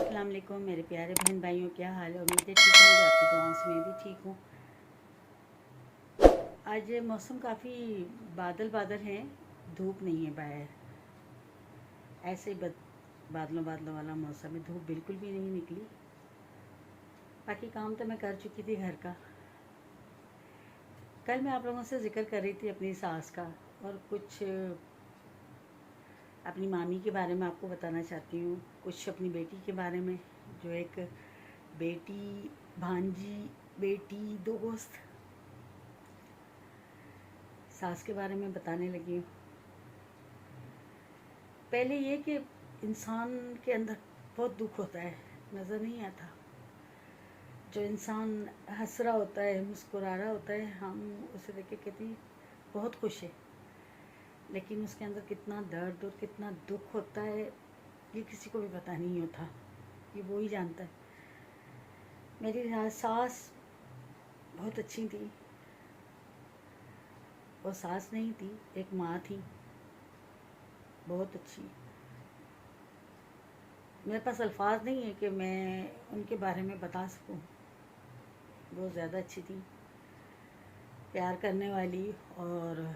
अस्सलाम वालेकुम मेरे प्यारे बहन भाइयों, क्या हाल है। उम्मीद है ठीक होंगे, आपकी दुआओं से मैं भी ठीक हूँ। आज मौसम काफ़ी बादल बादल हैं, धूप नहीं है बाहर। ऐसे ही बादलों बादलों वाला मौसम है, धूप बिल्कुल भी नहीं निकली। बाकी काम तो मैं कर चुकी थी घर का। कल मैं आप लोगों से जिक्र कर रही थी अपनी सास का, और कुछ अपनी मामी के बारे में आपको बताना चाहती हूँ, कुछ अपनी बेटी के बारे में, जो एक बेटी, भांजी, बेटी, दोस्त, सास के बारे में बताने लगी हूँ। पहले ये कि इंसान के अंदर बहुत दुख होता है, नज़र नहीं आता। जो इंसान हंस रहा होता है, मुस्कुरा रहा होता है, हम उसे देख के कहती बहुत खुश है, लेकिन उसके अंदर कितना दर्द और कितना दुख होता है ये किसी को भी पता नहीं होता, ये वो ही जानता है। मेरी सास बहुत अच्छी थी। वो सास नहीं थी, एक माँ थी, बहुत अच्छी। मेरे पास अल्फाज नहीं है कि मैं उनके बारे में बता सकूं। बहुत ज़्यादा अच्छी थी, प्यार करने वाली और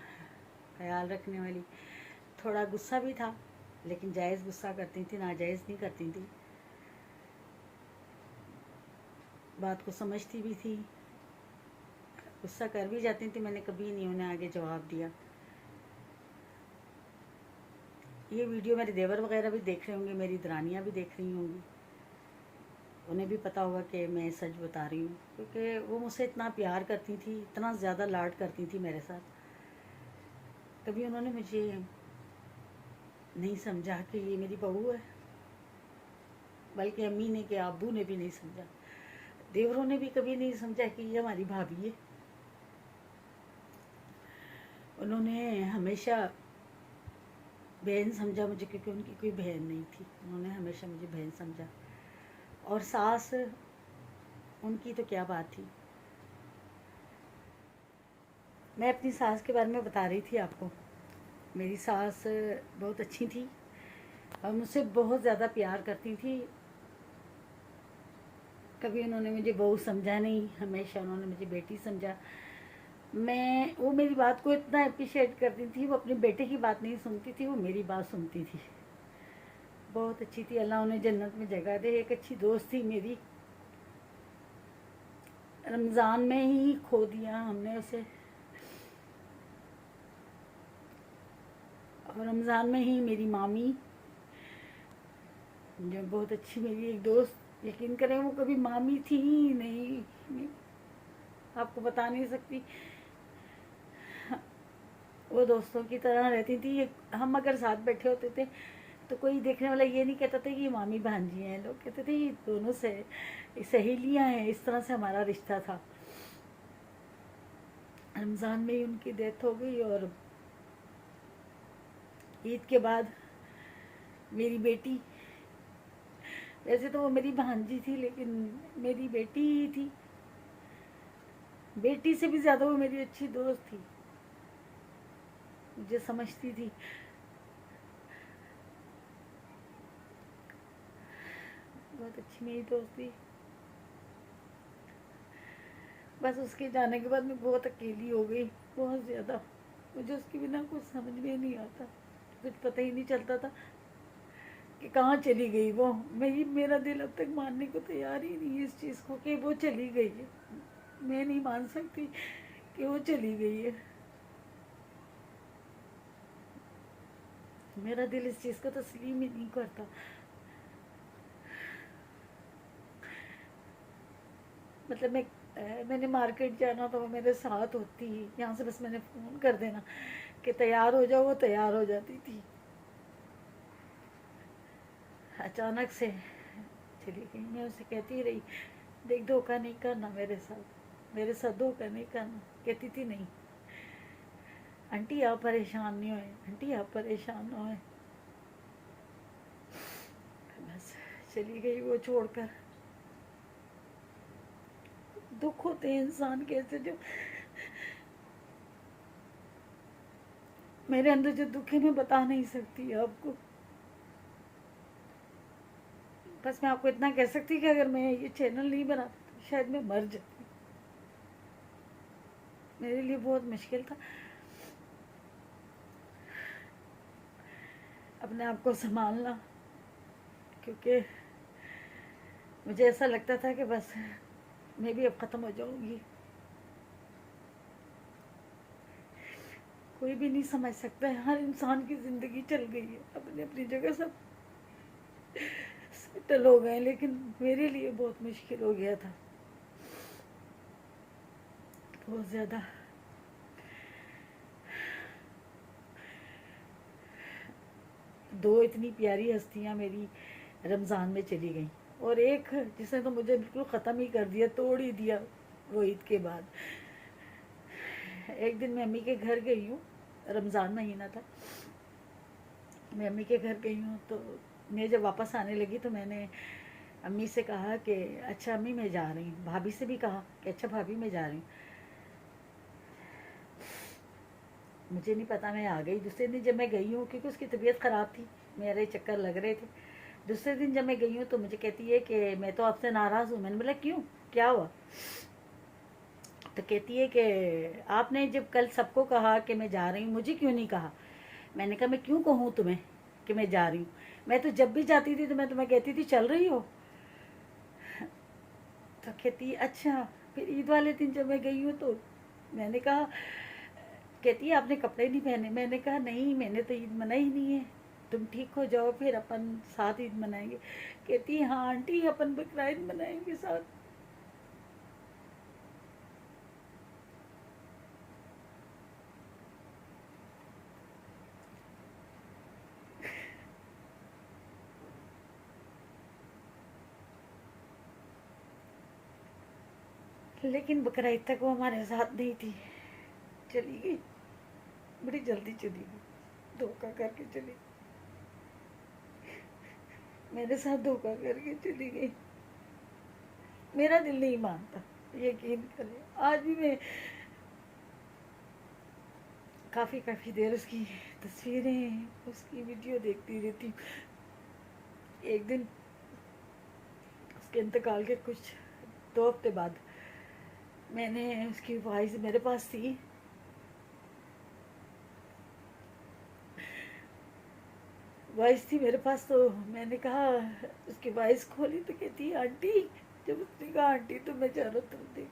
ख्याल रखने वाली। थोड़ा गुस्सा भी था, लेकिन जायज़ गुस्सा करती थी, नाजायज़ नहीं करती थी। बात को समझती भी थी, गुस्सा कर भी जाती थी, मैंने कभी नहीं उन्हें आगे जवाब दिया। ये वीडियो मेरे देवर वगैरह भी देख रहे होंगे, मेरी दरानियाँ भी देख रही होंगी, उन्हें भी पता होगा कि मैं सच बता रही हूँ, क्योंकि वो मुझसे इतना प्यार करती थी, इतना ज़्यादा लाड करती थी मेरे साथ। कभी उन्होंने मुझे नहीं समझा कि ये मेरी बहू है, बल्कि अम्मी ने कि अब्बू ने भी नहीं समझा, देवरों ने भी कभी नहीं समझा कि ये हमारी भाभी है। उन्होंने हमेशा बहन समझा मुझे, क्योंकि उनकी कोई बहन नहीं थी, उन्होंने हमेशा मुझे बहन समझा। और सास, उनकी तो क्या बात थी। मैं अपनी सास के बारे में बता रही थी आपको। मेरी सास बहुत अच्छी थी और मुझसे बहुत ज़्यादा प्यार करती थी। कभी उन्होंने मुझे बहू समझा नहीं, हमेशा उन्होंने मुझे बेटी समझा। वो मेरी बात को इतना अप्रिशिएट करती थी, वो अपने बेटे की बात नहीं सुनती थी, वो मेरी बात सुनती थी। बहुत अच्छी थी, अल्लाह उन्हें जन्नत में जगह दे। एक अच्छी दोस्त थी मेरी। रमज़ान में ही खो दिया हमने उसे, और रमज़ान में ही मेरी मामी, जो बहुत अच्छी मेरी एक दोस्त, यकीन करें वो कभी मामी थी ही नहीं, आपको बता नहीं सकती। वो दोस्तों की तरह रहती थी। हम अगर साथ बैठे होते थे तो कोई देखने वाला ये नहीं कहता था कि ये मामी भांजी हैं, लोग कहते थे ये दोनों से सहेलियाँ हैं। इस तरह से हमारा रिश्ता था। रमज़ान में ही उनकी डेथ हो गई, और ईद के बाद मेरी बेटी, वैसे तो वो मेरी भांजी थी लेकिन मेरी बेटी ही थी। बेटी से भी ज़्यादा वो मेरी अच्छी दोस्त थी, मुझे समझती थी। बहुत अच्छी मेरी दोस्त थी। बस उसके जाने के बाद मैं बहुत अकेली हो गई, बहुत ज़्यादा। मुझे उसके बिना कुछ समझ में नहीं आता, कुछ पता ही नहीं चलता था कि कहाँ चली गई वो। मेरा दिल अब तक मानने को तैयार ही नहीं है इस चीज़ को कि वो चली गई है। मैं नहीं मान सकती कि वो चली गई है। मेरा दिल इस चीज़ को तस्लीम ही नहीं करता। मतलब मैंने मार्केट जाना तो वो मेरे साथ होती, यहाँ से बस मैंने फ़ोन कर देना कि तैयार हो जाओ, वो तैयार हो जाती थी। अचानक से चली गई। मैं उसे कहती रही, देख धोखा नहीं करना मेरे साथ धोखा नहीं करना। कहती थी नहीं आंटी आप परेशान नहीं होए, आंटी आप परेशान ना होए। बस चली गई वो छोड़कर। दुख होते हैं इंसान कैसे, जो मेरे अंदर जो दुख है मैं बता नहीं सकती आपको। बस मैं आपको इतना कह सकती कि अगर मैं ये चैनल नहीं बनाती तो शायद मैं मर जाती। मेरे लिए बहुत मुश्किल था अपने आप को संभालना, क्योंकि मुझे ऐसा लगता था कि बस मैं भी अब ख़त्म हो जाऊंगी। कोई भी नहीं समझ सकता है, हर इंसान की ज़िंदगी चल गई है, अपनी अपनी जगह सब सेटल हो गए, लेकिन मेरे लिए बहुत मुश्किल हो गया था, बहुत ज़्यादा। दो इतनी प्यारी हस्तियाँ मेरी रमज़ान में चली गई, और एक जिसने तो मुझे बिल्कुल ख़त्म ही कर दिया, तोड़ ही दिया वो ईद के बाद। एक दिन मैं अम्मी के घर गई हूँ, रमज़ान महीना था, मैं अम्मी के घर गई हूँ, तो मैं जब वापस आने लगी तो मैंने अम्मी से कहा कि अच्छा अम्मी मैं जा रही हूँ, भाभी से भी कहा कि अच्छा भाभी मैं जा रही हूँ। मुझे नहीं पता, मैं आ गई। दूसरे दिन जब मैं गई हूँ, क्योंकि उसकी तबीयत ख़राब थी, मेरे चक्कर लग रहे थे, दूसरे दिन जब मैं गई हूँ तो मुझे कहती है कि मैं तो आपसे नाराज़ हूँ। मैंने बोला क्यों, क्या हुआ? तो कहती है कि आपने जब कल सबको कहा कि मैं जा रही हूँ, मुझे क्यों नहीं कहा? मैंने कहा मैं क्यों कहूँ तुम्हें कि मैं जा रही हूँ? मैं तो जब भी जाती थी तो मैं तुम्हें कहती थी चल रही हो। तो कहती है अच्छा। फिर ईद वाले दिन जब मैं गई हूँ तो मैंने कहा, कहती है आपने कपड़े नहीं पहने। मैंने कहा नहीं, मैंने तो ईद मनाई नहीं है, तुम ठीक हो जाओ फिर अपन साथ ईद मनाएंगे। कहती है हाँ आंटी अपन बकरा ईद मनाएंगे साथ। लेकिन बकरा ईद तक वो हमारे साथ नहीं थी, चली गई, बड़ी जल्दी चली गई, धोखा करके चली, मेरे साथ धोखा करके चली गई। मेरा दिल नहीं मानता, यकीन करें। आज भी मैं काफ़ी काफ़ी देर उसकी तस्वीरें, उसकी वीडियो देखती रहती हूँ। एक दिन उसके इंतकाल के कुछ 2 हफ्ते बाद मैंने, उसकी वॉइस मेरे पास थी, वॉइस थी मेरे पास, तो मैंने कहा, उसकी वॉइस खोली तो कहती है आंटी। जब उसने कहा आंटी तो मैं चारों तरफ देख,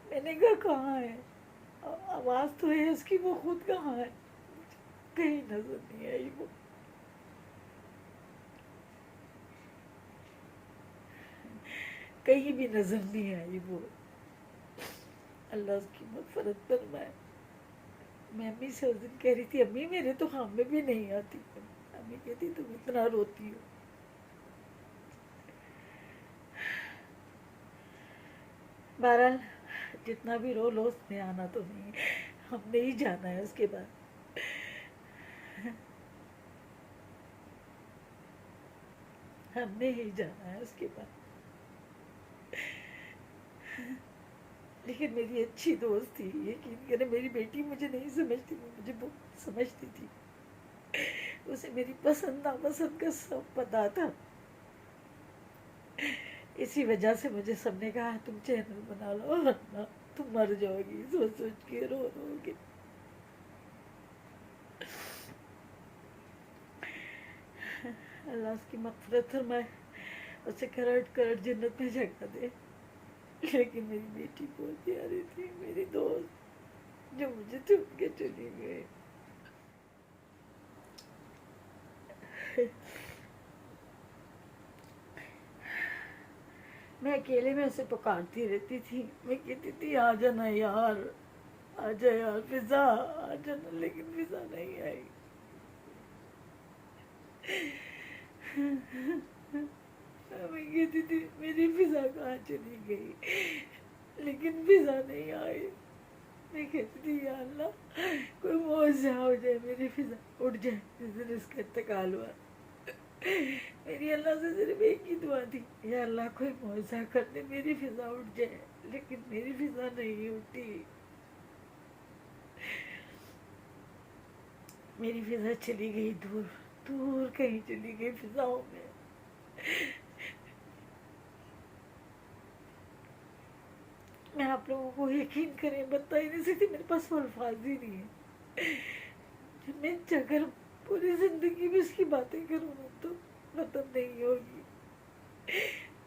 मैंने कहा कहाँ है, आवाज़ तो है उसकी, वो खुद कहाँ है? कहीं नजर नहीं आई वो। कहीं भी नजर नहीं आई वो। अल्लाह उसकी मग़फ़िरत फरमाए। मैं अम्मी से उस दिन कह रही थी अम्मी मेरे तो काम में भी नहीं आती। अम्मी कहती तुम इतना रोती हो। बहरहाल जितना भी रो लो, उसने आना तो नहीं, हमने ही जाना है उसके बाद। हमने ही जाना है उसके बाद। लेकिन मेरी अच्छी दोस्त थी, यकीन करें, मेरी बेटी मुझे नहीं समझती, वो मुझे बहुत समझती थी। उसे मेरी पसंद नापसंद का सब पता था। इसी वजह से मुझे सबने कहा तुम चैनल बना लो, वरना तुम मर जाओगी, सोच सोच के रो रो के। अल्लाह उसकी मग़फ़िरत फरमाए, उसे करट करट जन्नत में जगह दे। लेकिन मेरी बेटी बहुत प्यारी थी, मेरी दोस्त, जो मुझे छोड़ के चली गई। मैं अकेले में उसे पुकारती रहती थी, मैं कहती थी आ जाना यार, आ जा यार फिजा, आ जाना, लेकिन फिजा नहीं आई। मैं कहती थी मेरी फिजा कहाँ चली गई, लेकिन फिजा नहीं आई। मैं कहती थी या अल्लाह कोई मुआवजा हो जाए, मेरी फिजा उठ जाए जिस दिन इसका इंतकाल हुआ। मेरी अल्लाह से सिर्फ एक ही दुआ थी, या अल्लाह कोई मौजा कर दे, मेरी फिजा उठ जाए, लेकिन मेरी फिजा नहीं उठी। मेरी फिजा चली गई दूर, दूर कहीं चली गई फिजाओं में। मैं आप लोगों को यकीन करें बता ही नहीं सकती, मेरे पास वो अल्फाज ही नहीं है। जब मैं अगर पूरी जिंदगी में इसकी बातें करूँ ना तो खत्म नहीं होगी।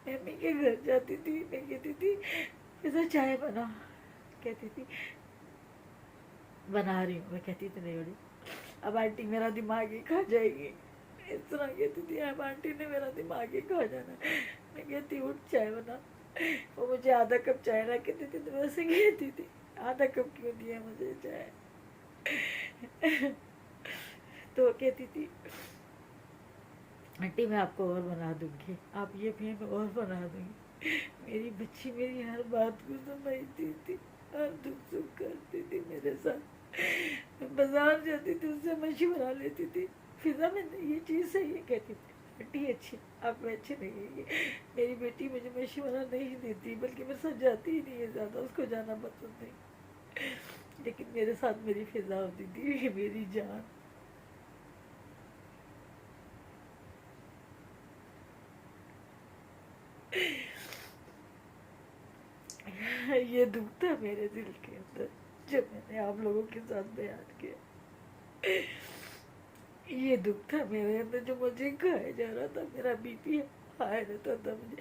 मैं मम्मी के घर जाती थी, मैं कहती थी ऐसा चाय बना, कहती थी बना रही हूँ, मैं कहती थी नहीं हो रही, अब आंटी मेरा दिमाग ही खा जाएगी, इस तरह कहती थी, अब आंटी ने मेरा दिमाग ही खा जाना। मैं कहती उठ चाय बना, वो मुझे आधा कप चाय ला के देती थी, वैसे कहती थी आधा कप क्यों दिया मुझे चाय। तो कहती थी आंटी मैं आपको और बना दूंगी, आप ये पिए मैं और बना दूंगी। मेरी बच्ची मेरी हर बात को समझती थी, हर दुख सुख करती थी मेरे साथ। मैं बाजार जाती थी, उससे मशवरा लेती थी, फिजा में ये चीज़ सही है, कहती थी आंटी अच्छी, आप में अच्छी नहीं है। मेरी बेटी मुझे मशवरा नहीं देती, बल्कि मेरे साथ जाती ही नहीं है ज़्यादा, उसको जाना पसंद नहीं, लेकिन मेरे साथ मेरी फिजा होती थी, मेरी जान। ये दुख था मेरे दिल के अंदर जब मैंने आप लोगों के साथ बयान किया। ये दुख था मेरे अंदर जो मुझे खाया जा रहा था, मेरा बीपी हाई रहता था, मुझे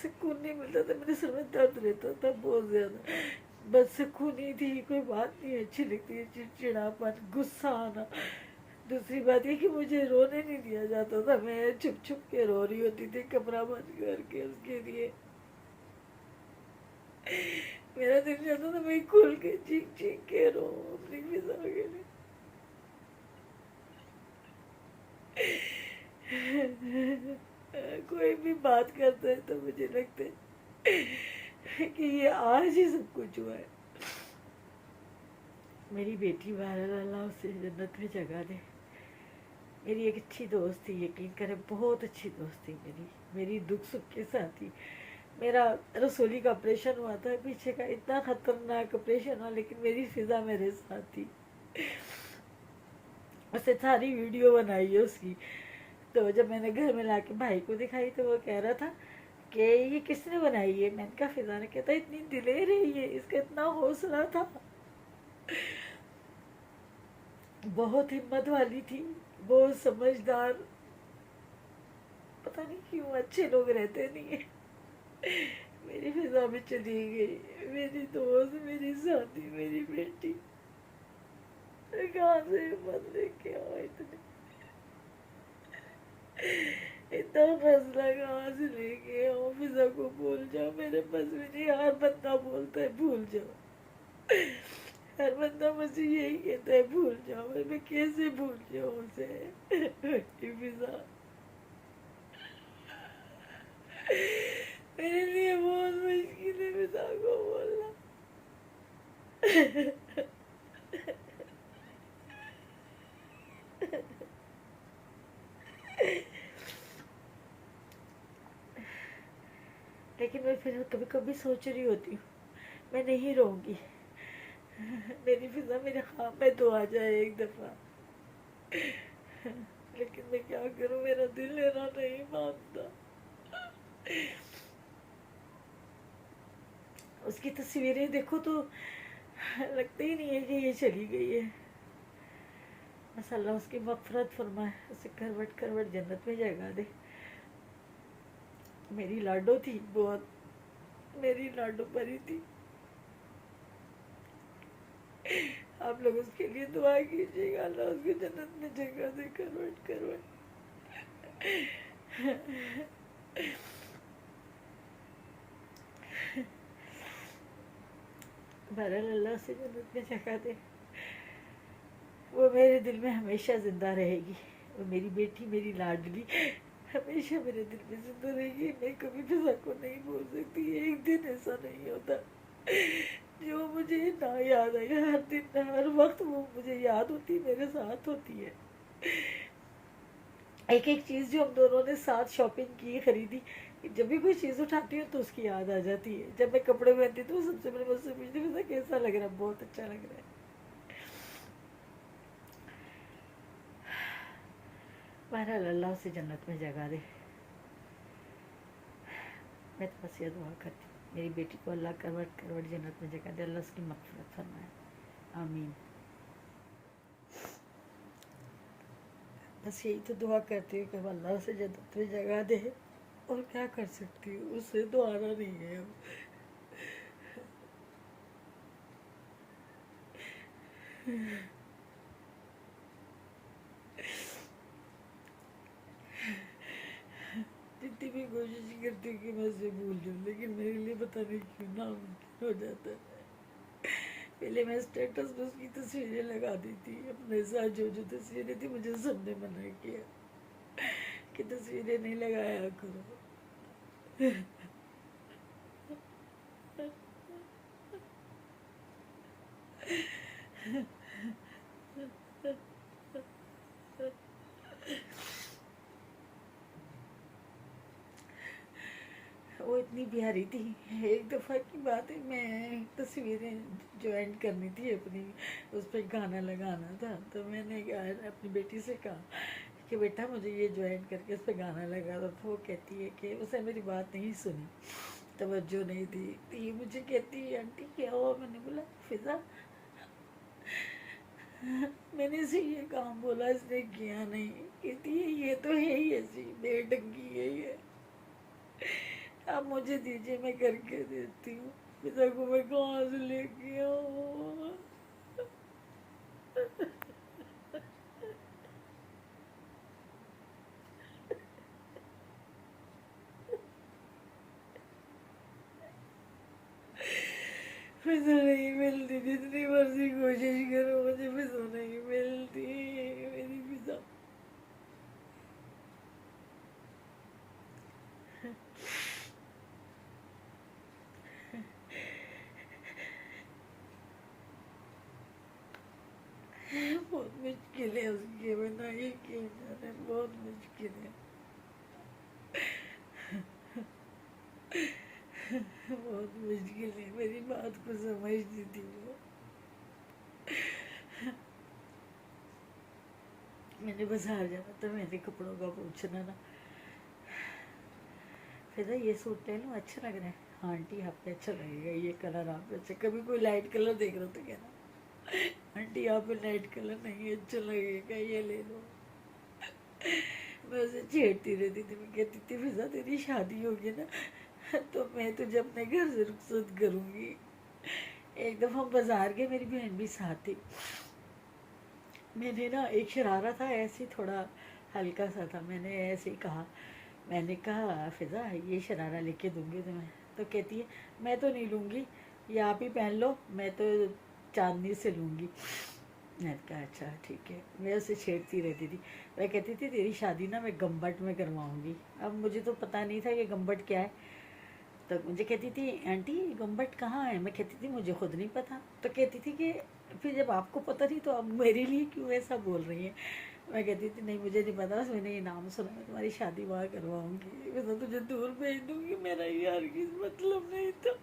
सुकून नहीं मिलता था, मेरे सर में दर्द रहता था बहुत ज्यादा, बस सुकून ही थी, कोई बात नहीं अच्छी लगती, चिड़चिड़ापन, गुस्सा आना। दूसरी बात ये कि मुझे रोने नहीं दिया जाता था, मैं छुप छुप के रो रही होती थी कमरा बंद करके उसके लिए। मेरा दिल चाहता था मैं खुल के चीख चीख के रो अपनी फिजा के लिए। कोई भी बात करता है तो मुझे लगता है कि ये आज ही सब कुछ हुआ है। मेरी बेटी बहरहाल अल्लाह उसे जन्नत में जगह दे। मेरी एक अच्छी दोस्त थी, यकीन करें बहुत अच्छी दोस्त थी मेरी दुख सुख के साथ ही। मेरा रसोली का ऑपरेशन हुआ था पीछे का, इतना खतरनाक ऑपरेशन हुआ, लेकिन मेरी फिजा मेरे साथ थी। उससे सारी वीडियो बनाई है उसकी। तो जब मैंने घर में लाके भाई को दिखाई तो वो कह रहा था कि ये किसने बनाई है। मैंने कहा फिजा ने। कहता इतनी दिलेर है ये, इसका इतना हौसला था, बहुत हिम्मत वाली थी, बहुत समझदार। पता नहीं क्यों अच्छे लोग रहते नहीं है। मेरी फिजा में चली गई, मेरी दोस्त, मेरी साथी, मेरी बेटी। कहाँ से हिम्मत लेके आओ इतने, इतना फैसला कहाँ से लेके आओ फिजा को भूल जाओ। मेरे पास भी नहीं, हर बंदा बोलता है भूल जाओ, हर बंदा मुझे यही कहता है भूल जाओ, मैं कैसे भूल जाऊँ उसे। फिजा मेरे लिए बहुत मुश्किल है फिजा को बोलना। लेकिन मैं फिर कभी कभी सोच रही होती हूँ मैं नहीं रहूँगी, मेरी फिजा मेरे ख्वाब में तो आ जाए एक दफ़ा, लेकिन मैं क्या करूँ, मेरा दिल लेना नहीं मानता। उसकी तस्वीरें देखो तो लगता ही नहीं है कि ये चली गई है। बस अल्लाह उसकी मग़फ़िरत फरमाए, उसे करवट करवट जन्नत में जगह दे। मेरी लाडो थी बहुत, मेरी लाडो परी थी। आप लोग उसके लिए दुआ कीजिएगा, अल्लाह उसको जन्नत में जगह दे, करवट करवट। बहरहाल अल्लाह उसे जन्नत में जगह दे, वो मेरे दिल में हमेशा ज़िंदा रहेगी। वो मेरी बेटी, मेरी लाडली हमेशा मेरे दिल में जिंदा रहेगी। मैं कभी फिजा को नहीं भूल सकती, एक दिन ऐसा नहीं होता जो मुझे ना याद आए। हर दिन हर वक्त वो मुझे याद होती, मेरे साथ होती है। एक एक चीज़ जो हम दोनों ने साथ शॉपिंग की, खरीदी, जब भी कोई चीज़ उठाती हूँ तो उसकी याद आ जाती है। जब मैं कपड़े पहनती हूँ तो सबसे पहले मुझसे पूछती है कैसा लग रहा है, बहुत अच्छा लग रहा है। बहरहाल अल्लाह उसे जन्नत में जगह दे। मैं तो बस ये दुआ करती हूँ मेरी बेटी को अल्लाह करवट करवट जन्नत में जगह दे, अल्लाह उसकी मग़फ़िरत फरमाए, आमीन। बस यही तो दुआ करती हूँ कि अल्लाह उसे जन्नत में जगह दे, और क्या कर सकती हूँ, उससे तो आना नहीं है अब। जितनी भी कोशिश करती हूँ कि मैं उसे भूल जाऊँ, लेकिन मेरे लिए पता नहीं क्यों नामुमकिन हो जाता है। पहले मैं स्टेटस पे उसकी तस्वीरें लगा दी थी, अपने साथ जो जो तस्वीरें थी मुझे सबने मना किया कि तस्वीरें नहीं लगाया करो। वो इतनी प्यारी थी। एक दफ़ा की बात है, मैं तस्वीरें ज्वाइन करनी थी अपनी, उस पर गाना लगाना था, तो मैंने अपनी बेटी से कहा कि बेटा मुझे ये ज्वाइन करके उस पर गाना लगा दो। तो वो कहती है कि उसने मेरी बात नहीं सुनी, तवज्जो नहीं दी, तो ये मुझे कहती है आंटी क्या हुआ। मैंने बोला फिज़ा, मैंने इसे ये काम बोला, इसने किया नहीं। कहती है ये तो है ही ऐसी बेढंगी है ये, आप मुझे दीजिए मैं करके देती हूँ। पिता को मैं कहाँ से लेके आऊँ। फिजा नहीं मिलती, जितनी मर्जी कोशिश करो मुझे फिजा नहीं मिलती, मेरी फिजा। बहुत मुश्किल है उसके बिना, ये क्यों जाने, बहुत मुश्किल है। बहुत मुश्किल है, मेरी बात को समझती थी वो। मैंने बाजार जाना था, मैंने कपड़ों का पूछना ना, फिर ये सूट ले लूँ, अच्छा लग रहा है। हाँ आंटी आप पे अच्छा लगेगा, ये कलर आप पे अच्छा, कभी कोई लाइट कलर देख रहे हो तो कहना आंटी यहाँ पे लाइट कलर नहीं अच्छा लगेगा, ये ले लो। मैं उसे छेड़ती रहती थी, मैं कहती थी फिजा तेरी शादी होगी ना तो मैं तुझे अपने घर से रुखसत करूँगी। एक दफ़ा हम बाजार गए, मेरी बहन भी साथ थी। मैंने ना एक शरारा था ऐसे ही थोड़ा हल्का सा था, मैंने ऐसे ही कहा, मैंने कहा फिजा ये शरारा लेके दूंगी तुम्हें। तो कहती है मैं तो नहीं लूँगी, ये आप ही पहन लो, मैं तो चांदनी से लूँगी। मैंने कहा अच्छा ठीक है। मैं उसे छेड़ती रहती थी, मैं कहती थी तेरी शादी ना मैं गम्बट में करवाऊँगी। अब मुझे तो पता नहीं था कि गम्बट क्या है, तो मुझे कहती थी आंटी गम्बट कहाँ है। मैं कहती थी मुझे खुद नहीं पता। तो कहती थी कि फिर जब आपको पता नहीं तो अब मेरे लिए क्यों ऐसा बोल रही है। मैं कहती थी नहीं मुझे नहीं पता, बस मैंने ये नाम सुना, मैं तुम्हारी शादी वहाँ करवाऊँगी, मैं तो तुझे दूर भेज दूँगी, मेरा यार किस मतलब नहीं था।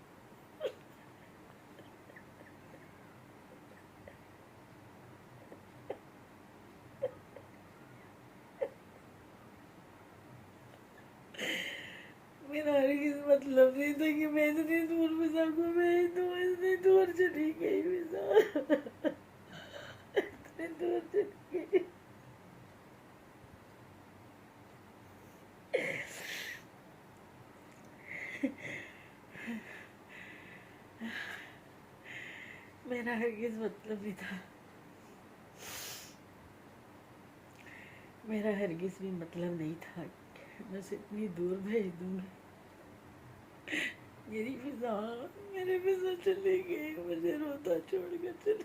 मेरा हरगिज़ मतलब नहीं था कि मैं इतनी दूर फिजा को भेज दूँ, इतनी दूर चली गई फिजा, इतनी दूर चली गई। मेरा हरगिज़ मतलब नहीं था, मेरा हरगिज़ भी मतलब नहीं था कि मैं उसे इतनी दूर भेज दूँगी। मेरी फिजा, मेरी फिजा चली गई, मुझे रोता छोड़ कर चली।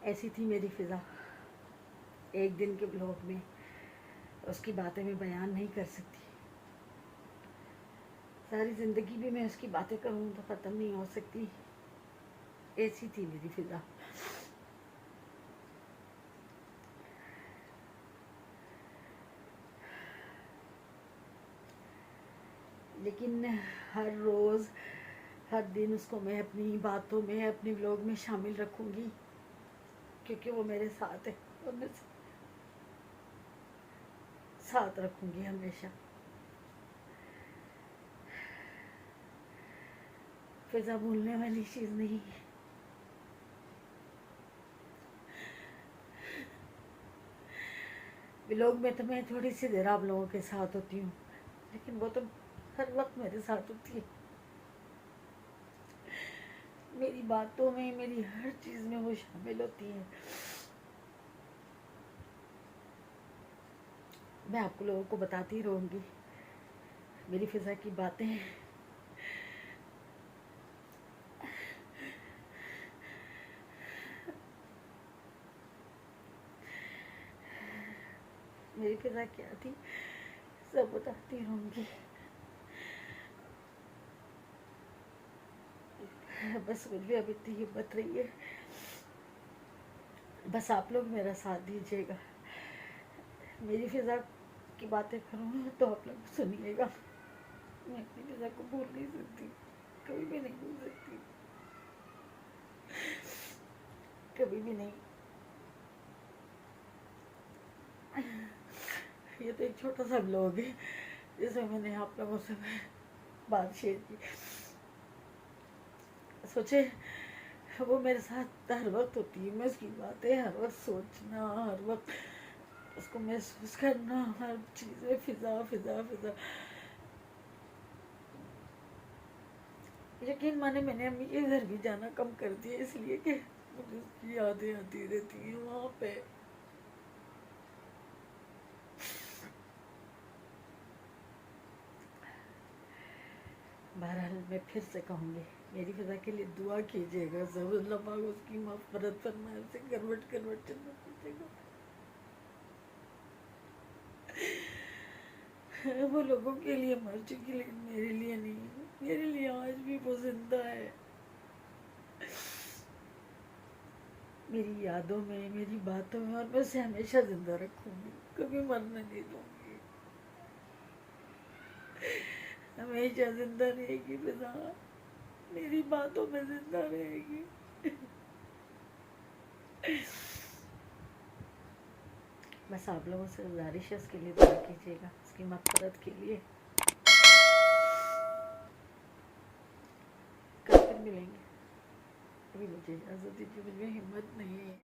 ऐसी थी मेरी फ़िज़ा। एक दिन के ब्लॉग में उसकी बातें मैं बयान नहीं कर सकती। सारी ज़िंदगी भी मैं उसकी बातें करूँ तो ख़त्म नहीं हो सकती। ऐसी थी मेरी फ़िज़ा। लेकिन हर रोज़ हर दिन उसको मैं अपनी बातों में, अपने व्लॉग में शामिल रखूँगी, क्योंकि वो मेरे साथ है और मैं साथ रखूँगी हमेशा। फ़िज़ा भूलने वाली चीज़ नहीं है। व्लॉग में तो मैं थोड़ी सी देर आप लोगों के साथ होती हूँ, लेकिन वो तो हर वक्त मेरे साथ होती है। मेरी बातों में, मेरी हर चीज़ में वो शामिल होती है। मैं आपको लोगों को बताती रहूँगी मेरी फ़िज़ा की बातें। मेरी फ़िज़ा क्या थी सब बताती रहूँगी। बस मुझे अभी इतनी हिम्मत रही है, बस आप लोग मेरा साथ दीजिएगा। मेरी फ़िज़ा की बातें करूँ तो आप लोग सुनिएगा। मैं अपनी फ़िज़ा को भूल नहीं सकती, कभी भी नहीं भूल सकती, कभी भी नहीं। ये तो एक छोटा सा ब्लॉग है जिसमें मैंने आप लोगों से बात शेयर की। सोचे वो मेरे साथ हर वक्त होती है, मैं उसकी बातें हर वक्त सोचना, हर वक्त उसको महसूस करना, हर चीज़ में फ़िज़ा फ़िज़ा फ़िज़ा। यकीन माने मैंने अम्मी के घर भी जाना कम कर दिया, इसलिए कि मुझे उसकी यादें आती रहती हैं वहाँ पे। बहरहाल मैं फिर से कहूँगी, मेरी फ़िज़ा के लिए दुआ कीजिएगा ज़रूर। अल्लाह पाक उसकी मग़फ़िरत फरमाए, उसे करवट करवट जन्नत दीजिएगा। वो लोगों के लिए मर चुकी, लेकिन मेरे लिए नहीं। मेरे लिए आज भी वो जिंदा है, मेरी यादों में, मेरी बातों में, और मैं उसे हमेशा जिंदा रखूंगी, कभी मरने नहीं दूंगी। हमेशा जिंदा रहेगी फ़िज़ा, मेरी बातों में जिंदा रहेगी। बस आप लोगों से गुजारिश है उसके लिए दुआ कीजिएगा, उसकी मग़फ़िरत के लिए। कल फिर मिलेंगे। अभी मुझे इजाज़त दीजिए, मुझे हिम्मत नहीं है।